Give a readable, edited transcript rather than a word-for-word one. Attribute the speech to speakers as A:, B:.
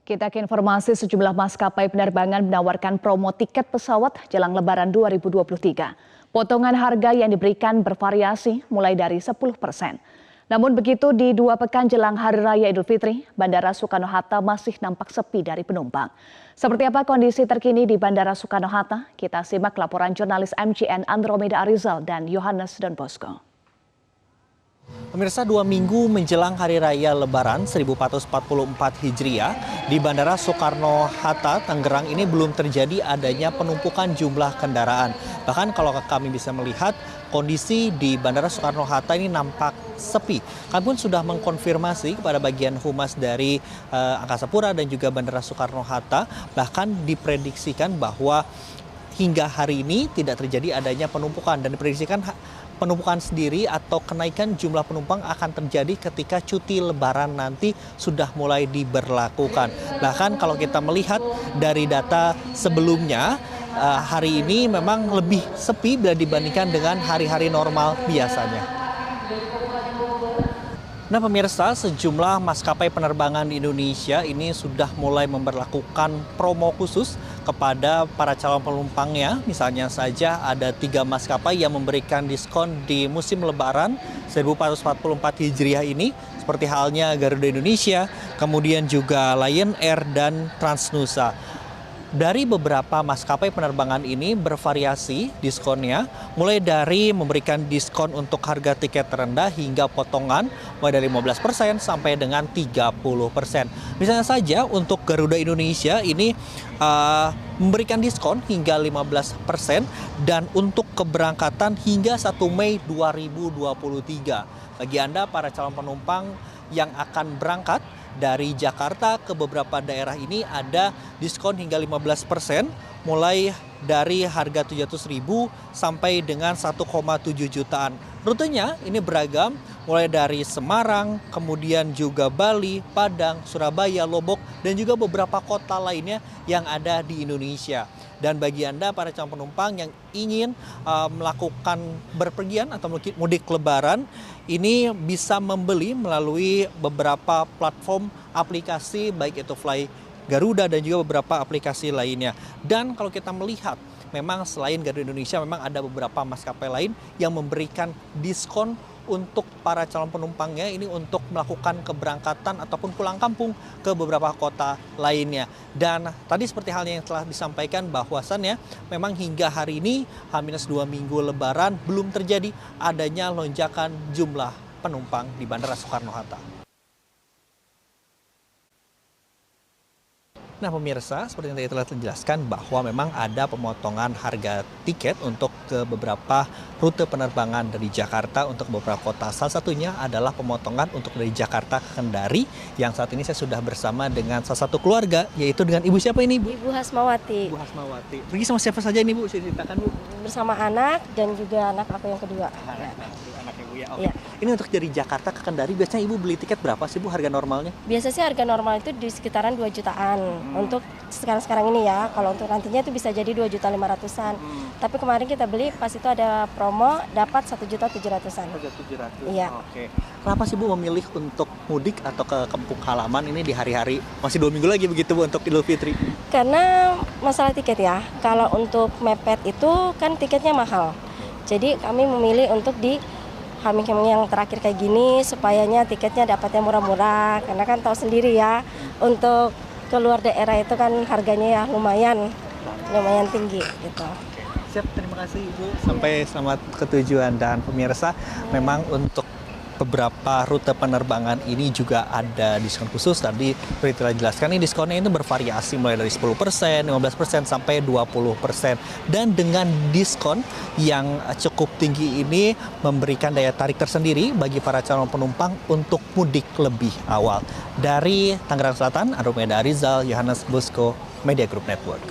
A: Kita ke informasi sejumlah maskapai penerbangan menawarkan promo tiket pesawat jelang Lebaran 2023. Potongan harga yang diberikan bervariasi mulai dari 10%. Namun begitu di 2 pekan jelang Hari Raya Idul Fitri, Bandara Soekarno-Hatta masih nampak sepi dari penumpang. Seperti apa kondisi terkini di Bandara Soekarno-Hatta? Kita simak laporan jurnalis MCN Andromeda Arizal dan Yohanes Don Bosco.
B: Pemirsa, 2 minggu menjelang Hari Raya Lebaran 1444 Hijriah, di Bandara Soekarno-Hatta, Tangerang ini belum terjadi adanya penumpukan jumlah kendaraan. Bahkan kalau kami bisa melihat, kondisi di Bandara Soekarno-Hatta ini nampak sepi. Kami pun sudah mengkonfirmasi kepada bagian humas dari Angkasa Pura dan juga Bandara Soekarno-Hatta, bahkan diprediksikan bahwa hingga hari ini tidak terjadi adanya penumpukan dan diprediksikan penumpukan sendiri atau kenaikan jumlah penumpang akan terjadi ketika cuti Lebaran nanti sudah mulai diberlakukan. Bahkan kalau kita melihat dari data sebelumnya, hari ini memang lebih sepi bila dibandingkan dengan hari-hari normal biasanya. Nah pemirsa, sejumlah maskapai penerbangan di Indonesia ini sudah mulai memberlakukan promo khusus kepada para calon penumpangnya. Misalnya saja ada 3 maskapai yang memberikan diskon di musim Lebaran 1444 Hijriah ini, seperti halnya Garuda Indonesia, kemudian juga Lion Air dan Transnusa. Dari beberapa maskapai penerbangan ini bervariasi diskonnya, mulai dari memberikan diskon untuk harga tiket terendah hingga potongan mulai dari 15% sampai dengan 30%. Misalnya saja untuk Garuda Indonesia ini memberikan diskon hingga 15% dan untuk keberangkatan hingga 1 Mei 2023. Bagi Anda para calon penumpang yang akan berangkat dari Jakarta ke beberapa daerah ini ada diskon hingga 15% mulai dari harga 700.000 sampai dengan 1,7 jutaan. Rutenya ini beragam mulai dari Semarang, kemudian juga Bali, Padang, Surabaya, Lombok, dan juga beberapa kota lainnya yang ada di Indonesia. Dan bagi Anda para calon penumpang yang ingin melakukan berpergian atau mudik Lebaran, ini bisa membeli melalui beberapa platform aplikasi, baik itu Fly Garuda dan juga beberapa aplikasi lainnya. Dan kalau kita melihat, memang selain Garuda Indonesia, memang ada beberapa maskapai lain yang memberikan diskon untuk para calon penumpangnya ini untuk melakukan keberangkatan ataupun pulang kampung ke beberapa kota lainnya. Dan tadi seperti halnya yang telah disampaikan bahwasannya memang hingga hari ini H-2 minggu Lebaran belum terjadi adanya lonjakan jumlah penumpang di Bandara Soekarno-Hatta. Nah pemirsa, seperti yang tadi telah dijelaskan bahwa memang ada pemotongan harga tiket untuk ke beberapa rute penerbangan dari Jakarta untuk beberapa kota. Salah satunya adalah pemotongan untuk dari Jakarta ke Kendari, yang saat ini saya sudah bersama dengan salah satu keluarga, yaitu dengan Ibu siapa ini Bu?
C: Ibu Hasmawati.
B: Ibu Hasmawati. Pergi sama siapa saja ini Bu? Saya ceritakan Bu.
C: Bersama anak dan juga anak aku yang kedua.
B: Anak Ibu ya.
C: Iya.
B: Ini untuk dari Jakarta ke Kendari, biasanya Ibu beli tiket berapa sih Bu harga normalnya?
C: Biasa sih harga normal itu di sekitaran 2 jutaan. Untuk sekarang ini ya, kalau untuk nantinya itu bisa jadi 2.500.000-an. Tapi kemarin kita beli pas itu ada promo dapat 1.700.000-an.
B: 1.700.000.
C: Iya.
B: Oke. Kenapa sih Bu memilih untuk mudik atau ke kampung halaman ini di hari-hari masih 2 minggu lagi begitu Bu untuk Idul Fitri?
C: Karena masalah tiket ya. Kalau untuk mepet itu kan tiketnya mahal. Jadi kami memilih untuk di Hamil yang terakhir kayak gini supayanya tiketnya dapatnya murah-murah, karena kan tahu sendiri ya untuk keluar daerah itu kan harganya ya lumayan tinggi gitu.
B: Siap, terima kasih Ibu. Sampai selamat ke tujuan. Dan pemirsa, memang untuk beberapa rute penerbangan ini juga ada diskon khusus. Tadi seperti telah dijelaskan, ini diskonnya itu bervariasi mulai dari 10%, 15% sampai 20%. Dan dengan diskon yang cukup tinggi ini memberikan daya tarik tersendiri bagi para calon penumpang untuk mudik lebih awal. Dari Tangerang Selatan, Andromeda Arizal, Yohanes Bosco, Media Group Network.